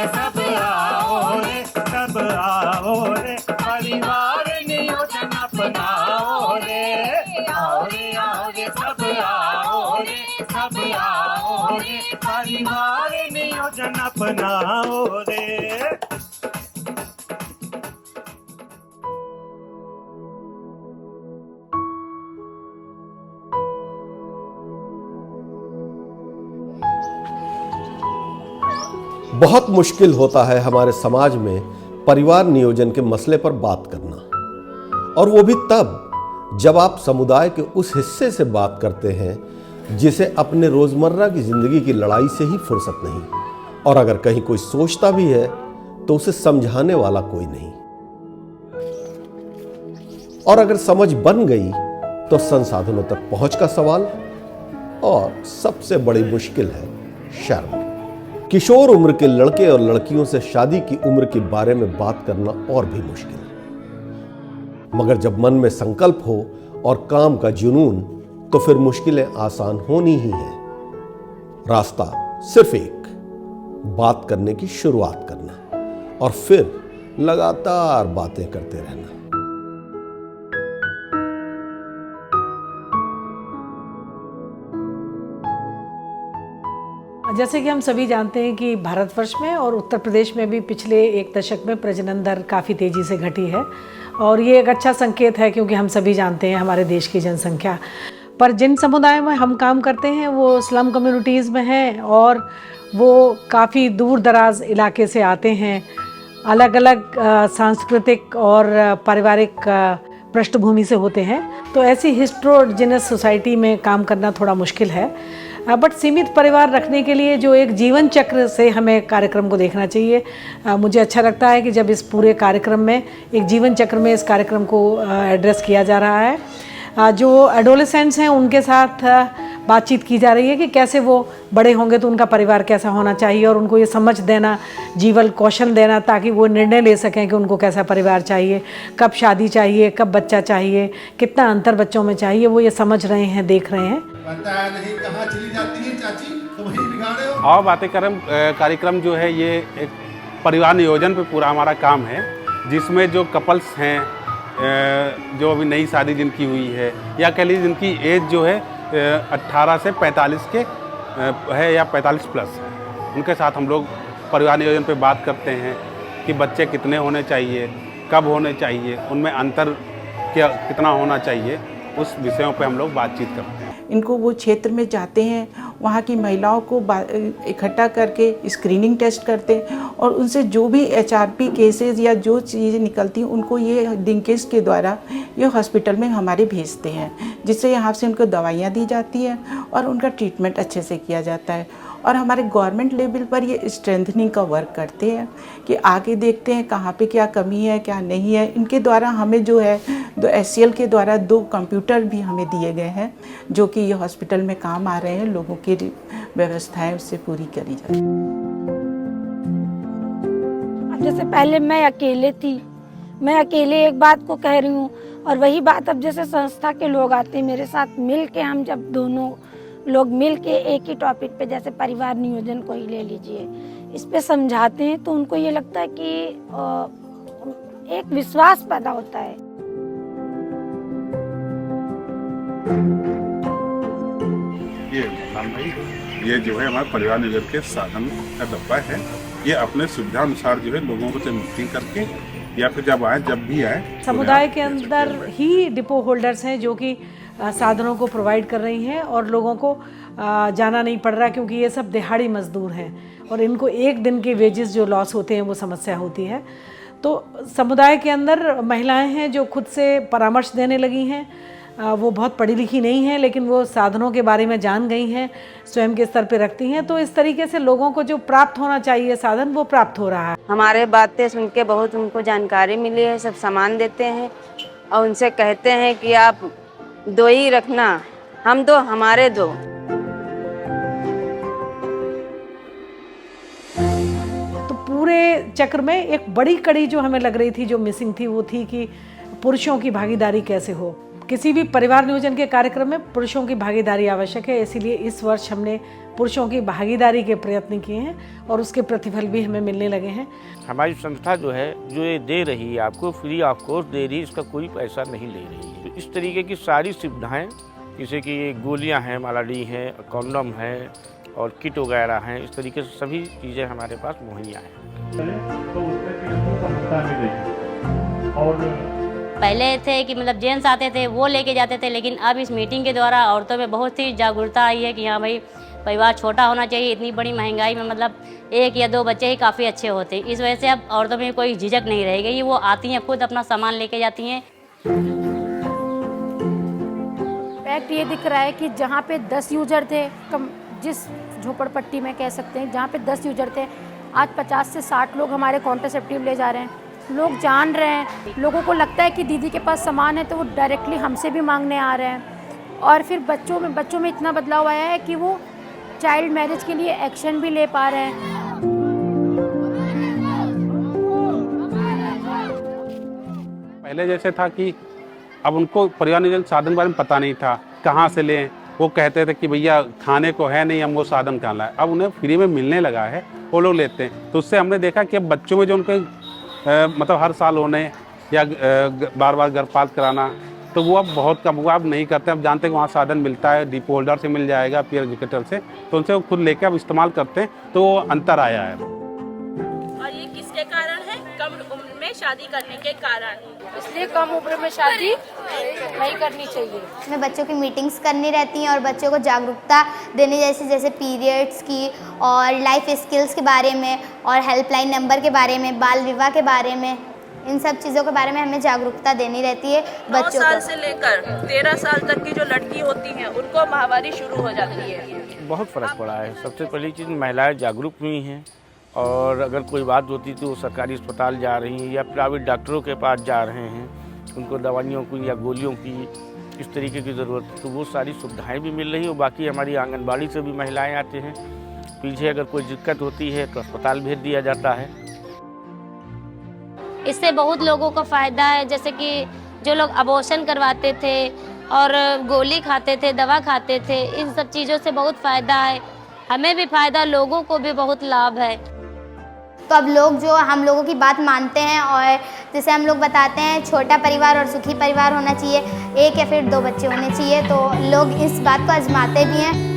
रे सब आओ रे, सब आओ रे, परिवार नियोजन अपनाओ रे, आओ रे आओ रे, सब आओ रे, सब आओ रे, परिवार नियोजन अपनाओ रे। बहुत मुश्किल होता है हमारे समाज में परिवार नियोजन के मसले पर बात करना, और वो भी तब जब आप समुदाय के उस हिस्से से बात करते हैं जिसे अपने रोजमर्रा की जिंदगी की लड़ाई से ही फुर्सत नहीं, और अगर कहीं कोई सोचता भी है तो उसे समझाने वाला कोई नहीं, और अगर समझ बन गई तो संसाधनों तक पहुंच का सवाल, और सबसे बड़ी मुश्किल है शर्म। किशोर उम्र के लड़के और लड़कियों से शादी की उम्र के बारे में बात करना और भी मुश्किल है, मगर जब मन में संकल्प हो और काम का जुनून तो फिर मुश्किलें आसान होनी ही हैं। रास्ता सिर्फ एक, बात करने की शुरुआत करना और फिर लगातार बातें करते रहना। जैसे कि हम सभी जानते हैं कि भारतवर्ष में और उत्तर प्रदेश में भी पिछले एक दशक में प्रजनन दर काफ़ी तेज़ी से घटी है, और ये एक अच्छा संकेत है क्योंकि हम सभी जानते हैं हमारे देश की जनसंख्या। पर जिन समुदायों में हम काम करते हैं वो स्लम कम्युनिटीज़ में हैं, और वो काफ़ी दूर दराज इलाके से आते हैं, अलग अलग सांस्कृतिक और पारिवारिक पृष्ठभूमि से होते हैं। तो ऐसी हिस्ट्रोजिनस सोसाइटी में काम करना थोड़ा मुश्किल है, बट सीमित परिवार रखने के लिए जो एक जीवन चक्र से हमें कार्यक्रम को देखना चाहिए। मुझे अच्छा लगता है कि जब इस पूरे कार्यक्रम में एक जीवन चक्र में इस कार्यक्रम को एड्रेस किया जा रहा है। जो एडोलेसेंट्स हैं उनके साथ बातचीत की जा रही है कि कैसे वो बड़े होंगे तो उनका परिवार कैसा होना चाहिए, और उनको ये समझ देना, जीवन कौशल देना, ताकि वो निर्णय ले सकें कि उनको कैसा परिवार चाहिए, कब शादी चाहिए, कब बच्चा चाहिए, कितना अंतर बच्चों में चाहिए, वो ये समझ रहे हैं, देख रहे हैं। पता नहीं कहाँ चली जाती है चाची, तो वही बिगाड़े हो। और बातें कार्यक्रम जो है ये एक परिवार नियोजन पे पूरा हमारा काम है, जिसमें जो कपल्स हैं, जो अभी नई शादी जिनकी हुई है, या कह लीजिए जिनकी एज जो है 18 से 45 के है या 45 प्लस है, उनके साथ हम लोग परिवार नियोजन पे बात करते हैं कि बच्चे कितने होने चाहिए, कब होने चाहिए, उनमें अंतर क्या कितना होना चाहिए, उस विषयों पे हम लोग बातचीत करते हैं। इनको वो क्षेत्र में जाते हैं, वहाँ की महिलाओं को इकट्ठा करके स्क्रीनिंग टेस्ट करते हैं, और उनसे जो भी HRP केसेस या जो चीज़ें निकलती हैं उनको ये लिंकेज के द्वारा ये हॉस्पिटल में हमारे भेजते हैं, जिससे यहाँ से उनको दवाइयाँ दी जाती हैं और उनका ट्रीटमेंट अच्छे से किया जाता है। और हमारे गवर्नमेंट लेवल पर ये स्ट्रेंथनिंग का वर्क करते हैं कि आगे देखते हैं कहाँ पे क्या कमी है, क्या नहीं है। इनके द्वारा हमें जो है SCL के द्वारा 2 कंप्यूटर भी हमें दिए गए हैं, जो कि ये हॉस्पिटल में काम आ रहे हैं, लोगों की व्यवस्थाएं उससे पूरी करी जाती हैं। अब जैसे पहले मैं अकेले थी, मैं अकेले एक बात को कह रही हूँ, और वही बात अब जैसे संस्था के लोग आते हैं मेरे साथ मिल के, हम जब दोनों लोग मिल के एक ही टॉपिक पे, जैसे परिवार नियोजन को ही ले लीजिए, इस पे समझाते हैं, तो उनको ये लगता है कि एक विश्वास पैदा होता है। ये भाई, ये जो है हमारे परिवार नियोजन के साधन का डब्बा है। ये अपने सुविधा अनुसार जो है लोगों को चाहे मीटिंग करके या फिर जब भी आए समुदाय के अंदर ही डिपो होल्डर्स हैं जो कि साधनों को प्रोवाइड कर रही हैं, और लोगों को जाना नहीं पड़ रहा, क्योंकि ये सब दिहाड़ी मजदूर हैं और इनको एक दिन के वेजेस जो लॉस होते हैं वो समस्या होती है। तो समुदाय के अंदर महिलाएं हैं जो खुद से परामर्श देने लगी हैं। वो बहुत पढ़ी लिखी नहीं हैं, लेकिन वो साधनों के बारे में जान गई हैं, स्वयं के स्तर पे रखती हैं। तो इस तरीके से लोगों को जो प्राप्त होना चाहिए साधन, वो प्राप्त हो रहा है। हमारे बातें सुन के बहुत उनको जानकारी मिली है, सब सामान देते हैं और उनसे कहते हैं कि आप 2 ही रखना, हम 2 हमारे 2। तो पूरे चक्र में एक बड़ी कड़ी जो हमें लग रही थी, जो मिसिंग थी, वो थी कि पुरुषों की भागीदारी कैसे हो, किसी भी परिवार नियोजन के कार्यक्रम में पुरुषों की भागीदारी आवश्यक है, इसीलिए इस वर्ष हमने पुरुषों की भागीदारी के प्रयत्न किए हैं और उसके प्रतिफल भी हमें मिलने लगे हैं। हमारी संस्था जो है जो ये दे रही है आपको फ्री ऑफ कॉस्ट दे रही है, इसका कोई पैसा नहीं ले रही है। तो इस तरीके की सारी सुविधाएं जैसे कि गोलियां हैं, मालाडी है, कॉन्डम है और किट वगैरह हैं, इस तरीके से सभी चीज़ें हमारे पास मुहैया हैं। पहले थे कि मतलब जेंट्स आते थे वो लेके जाते थे, लेकिन अब इस मीटिंग के द्वारा औरतों में बहुत ही जागरूकता आई है कि हाँ भाई परिवार छोटा होना चाहिए। इतनी बड़ी महंगाई में मतलब 1 या 2 बच्चे ही काफ़ी अच्छे होते हैं। इस वजह से अब औरतों में कोई झिझक नहीं रह गई, वो आती हैं खुद अपना सामान लेके जाती हैं। फैक्ट ये दिख रहा है कि जहाँ पे 10 यूजर थे, जिस झोपड़पट्टी में कह सकते हैं जहाँ पे 10 यूजर थे, आज 50 से 60 लोग हमारे कॉन्ट्रासेप्टिव ले जा रहे हैं। लोग जान रहे हैं, लोगों को लगता है कि दीदी के पास सामान है तो वो डायरेक्टली हमसे भी मांगने आ रहे हैं। और फिर बच्चों में इतना बदलाव आया है कि वो चाइल्ड मैरिज के लिए एक्शन भी ले पा रहे हैं। पहले जैसे था कि अब उनको परिवार नियोजन साधन के बारे में पता नहीं था, कहाँ से लें। वो कहते थे कि भैया खाने को है नहीं, हम वो साधन कहाँ लाए। अब उन्हें फ्री में मिलने लगा है, वो लोग लेते हैं। तो उससे हमने देखा कि अब बच्चों में जो उनके मतलब हर साल होने या बार बार गर्भपात कराना, तो वो अब बहुत कम हुआ, अब नहीं करते। अब जानते हैं कि वहाँ साधन मिलता है, डिपो होल्डर से मिल जाएगा, पीयर एजुकेटर से, तो उनसे वो खुद लेके अब इस्तेमाल करते हैं, तो वो अंतर आया है। और ये किसके कारण है? कम उम्र में शादी करने के कारण। इसलिए कम उम्र में शादी नहीं करनी चाहिए। इसमें बच्चों की मीटिंग्स करनी रहती हैं और बच्चों को जागरूकता देनी, जैसे पीरियड्स की और लाइफ स्किल्स के बारे में और हेल्पलाइन नंबर के बारे में, बाल विवाह के बारे में, इन सब चीज़ों के बारे में हमें जागरूकता देनी रहती है बच्चों को। 9 साल से लेकर 13 साल तक की जो लड़की होती हैं उनको माहवारी शुरू हो जाती है। बहुत फ़र्क पड़ा है। सबसे पहली चीज़ महिलाएं जागरूक हुई हैं और अगर कोई बात होती तो वो सरकारी अस्पताल जा रही हैं या प्राइवेट डॉक्टरों के पास जा रहे हैं, उनको दवाइयों की या गोलियों की इस तरीके की ज़रूरत, तो वो सारी सुविधाएं भी मिल रही है। और बाकी हमारी आंगनबाड़ी से भी महिलाएं आते हैं, पीछे अगर कोई दिक्कत होती है तो अस्पताल भेज दिया जाता है। इससे बहुत लोगों को फ़ायदा है, जैसे कि जो लोग अबॉर्शन करवाते थे और गोली खाते थे, दवा खाते थे, इन सब चीज़ों से बहुत फ़ायदा है। हमें भी फ़ायदा, लोगों को भी बहुत लाभ है। तो अब लोग जो हम लोगों की बात मानते हैं और जैसे हम लोग बताते हैं छोटा परिवार और सुखी परिवार होना चाहिए, 1 या फिर 2 बच्चे होने चाहिए, तो लोग इस बात को आजमाते भी हैं।